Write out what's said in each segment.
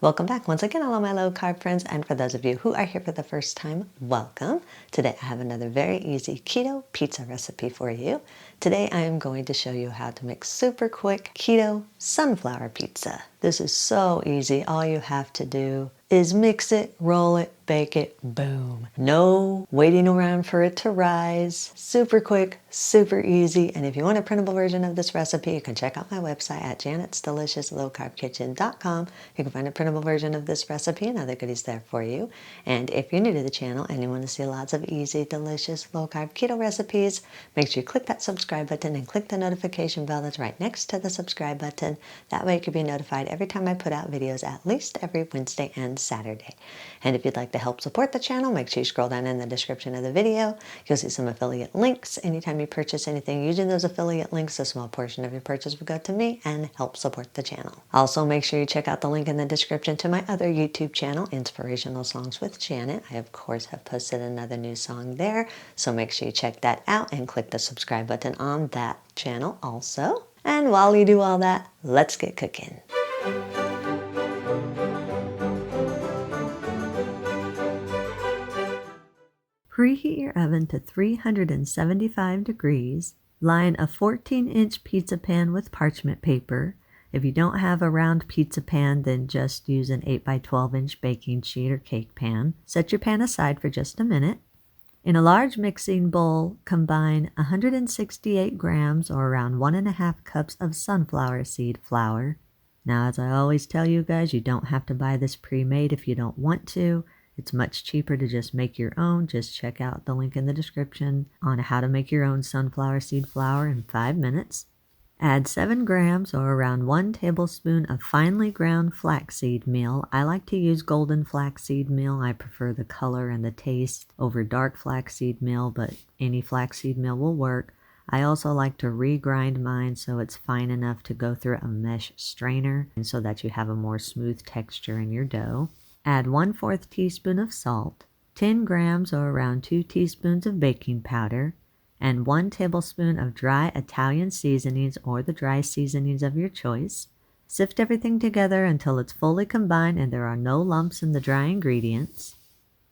Welcome back once again, all of my low carb friends, and for those of you who are here for the first time, welcome. Today I have another very easy keto pizza recipe for you. Today I am going to show you how to make super quick keto sunflower pizza. This is so easy. All you have to do is mix it, roll it, bake it, boom. No waiting around for it to rise. Super quick, super easy. And if you want a printable version of this recipe, you can check out my website at janetsdeliciouslowcarbkitchen.com. You can find a printable version of this recipe and other goodies there for you. And if you're new to the channel and you want to see lots of easy, delicious, low-carb keto recipes, make sure you click that subscribe button and click the notification bell that's right next to the subscribe button. That way you can be notified every time I put out videos, at least every Wednesday and Saturday. And if you'd like to help support the channel, make sure you scroll down in the description of the video. You'll see some affiliate links. Anytime you purchase anything using those affiliate links, a small portion of your purchase will go to me and help support the channel. Also, make sure you check out the link in the description to my other YouTube channel, Inspirational Songs with Janet. I, of course, have posted another new song there, so make sure you check that out and click the subscribe button on that channel also. And while you do all that, let's get cooking. Preheat your oven to 375 degrees. Line a 14-inch pizza pan with parchment paper. If you don't have a round pizza pan, then just use an 8 by 12-inch baking sheet or cake pan. Set your pan aside for just a minute. In a large mixing bowl, combine 168 grams or around 1.5 cups of sunflower seed flour. Now, as I always tell you guys, you don't have to buy this pre-made if you don't want to. It's much cheaper to just make your own. Just check out the link in the description on how to make your own sunflower seed flour in 5 minutes. Add 7 grams or around 1 tablespoon of finely ground flaxseed meal. I like to use golden flaxseed meal. I prefer the color and the taste over dark flaxseed meal, but any flaxseed meal will work. I also like to regrind mine so it's fine enough to go through a mesh strainer and so that you have a more smooth texture in your dough. Add 1/4 teaspoon of salt, 10 grams or around 2 teaspoons of baking powder, and 1 tablespoon of dry Italian seasonings or the dry seasonings of your choice. Sift everything together until it's fully combined and there are no lumps in the dry ingredients.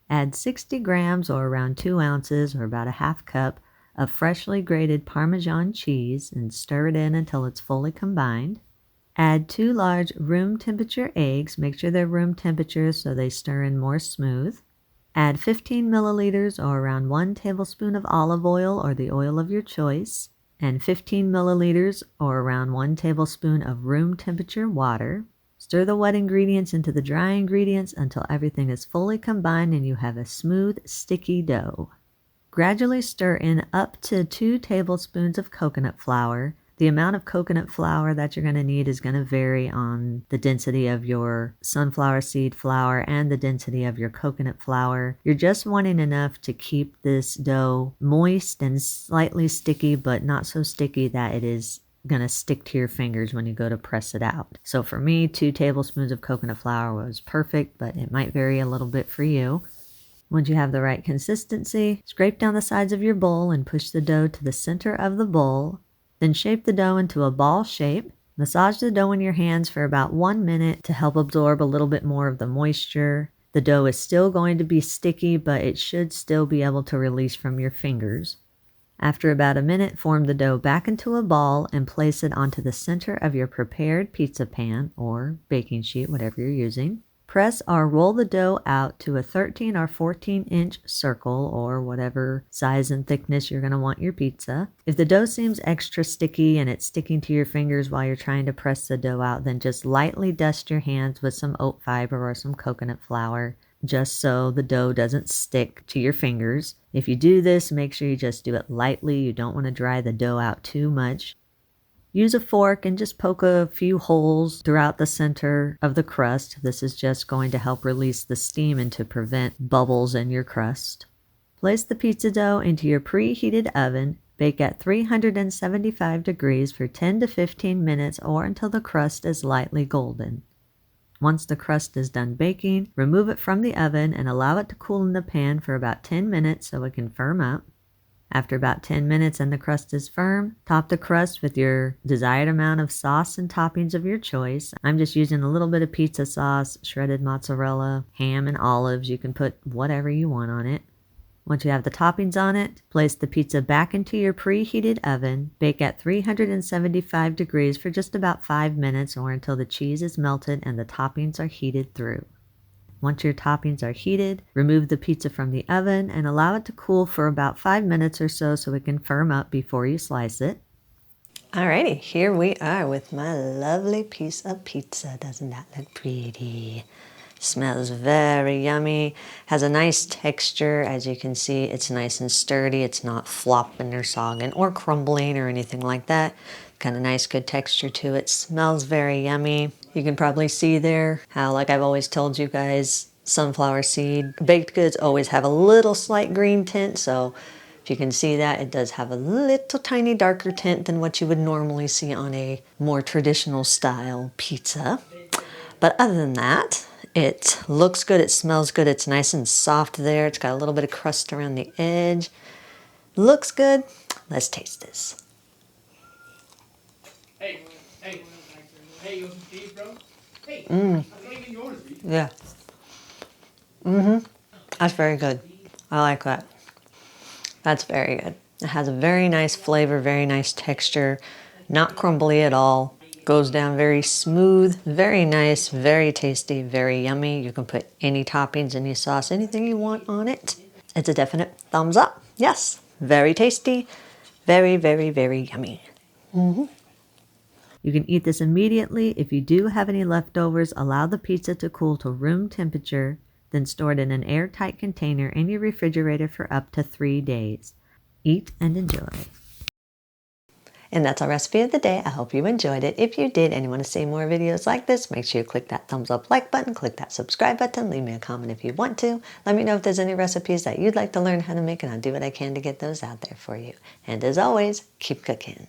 Add 60 grams or around 2 ounces or about a half cup of freshly grated Parmesan cheese and stir it in until it's fully combined. Add 2 large room temperature eggs. Make sure they're room temperature so they stir in more smooth. Add 15 milliliters or around 1 tablespoon of olive oil or the oil of your choice, and 15 milliliters or around 1 tablespoon of room temperature water. Stir the wet ingredients into the dry ingredients until everything is fully combined and you have a smooth, sticky dough. Gradually stir in up to 2 tablespoons of coconut flour. The amount of coconut flour that you're going to need is going to vary on the density of your sunflower seed flour and the density of your coconut flour. You're just wanting enough to keep this dough moist and slightly sticky, but not so sticky that it is going to stick to your fingers when you go to press it out. So for me, 2 tablespoons of coconut flour was perfect, but it might vary a little bit for you. Once you have the right consistency, scrape down the sides of your bowl and push the dough to the center of the bowl. Then shape the dough into a ball shape. Massage the dough in your hands for about 1 minute to help absorb a little bit more of the moisture. The dough is still going to be sticky, but it should still be able to release from your fingers. After about a minute, form the dough back into a ball and place it onto the center of your prepared pizza pan or baking sheet, whatever you're using. Press or roll the dough out to a 13 or 14-inch circle or whatever size and thickness you're going to want your pizza. If the dough seems extra sticky and it's sticking to your fingers while you're trying to press the dough out, then just lightly dust your hands with some oat fiber or some coconut flour, just so the dough doesn't stick to your fingers. If you do this, make sure you just do it lightly. You don't want to dry the dough out too much. Use a fork and just poke a few holes throughout the center of the crust. This is just going to help release the steam and to prevent bubbles in your crust. Place the pizza dough into your preheated oven. Bake at 375 degrees for 10 to 15 minutes or until the crust is lightly golden. Once the crust is done baking, remove it from the oven and allow it to cool in the pan for about 10 minutes so it can firm up. After about 10 minutes and the crust is firm, top the crust with your desired amount of sauce and toppings of your choice. I'm just using a little bit of pizza sauce, shredded mozzarella, ham, and olives. You can put whatever you want on it. Once you have the toppings on it, place the pizza back into your preheated oven. Bake at 375 degrees for just about 5 minutes or until the cheese is melted and the toppings are heated through. Once your toppings are heated, remove the pizza from the oven and allow it to cool for about 5 minutes or so it can firm up before you slice it. Alrighty, here we are with my lovely piece of pizza. Doesn't that look pretty? Smells very yummy. Has a nice texture. As you can see, it's nice and sturdy. It's not flopping or sogging or crumbling or anything like that. Kind of nice, good texture to it. Smells very yummy. You can probably see there how, like I've always told you guys, sunflower seed baked goods always have a little slight green tint. So if you can see that, it does have a little tiny darker tint than what you would normally see on a more traditional style pizza. But other than that, it looks good, it smells good, it's nice and soft there. It's got a little bit of crust around the edge. Looks good. Let's taste this. Hey, you want some cheese, bro? Hey, Yeah. That's very good. I like that. That's very good. It has a very nice flavor, very nice texture, not crumbly at all. Goes down very smooth, very nice, very tasty, very yummy. You can put any toppings, any sauce, anything you want on it. It's a definite thumbs up. Yes, very tasty, very, very, very yummy. You can eat this immediately. If you do have any leftovers, allow the pizza to cool to room temperature, then store it in an airtight container in your refrigerator for up to 3 days. Eat and enjoy. And that's our recipe of the day. I hope you enjoyed it. If you did and you want to see more videos like this, make sure you click that thumbs up like button, click that subscribe button, leave me a comment if you want to. Let me know if there's any recipes that you'd like to learn how to make, and I'll do what I can to get those out there for you. And as always, keep cooking.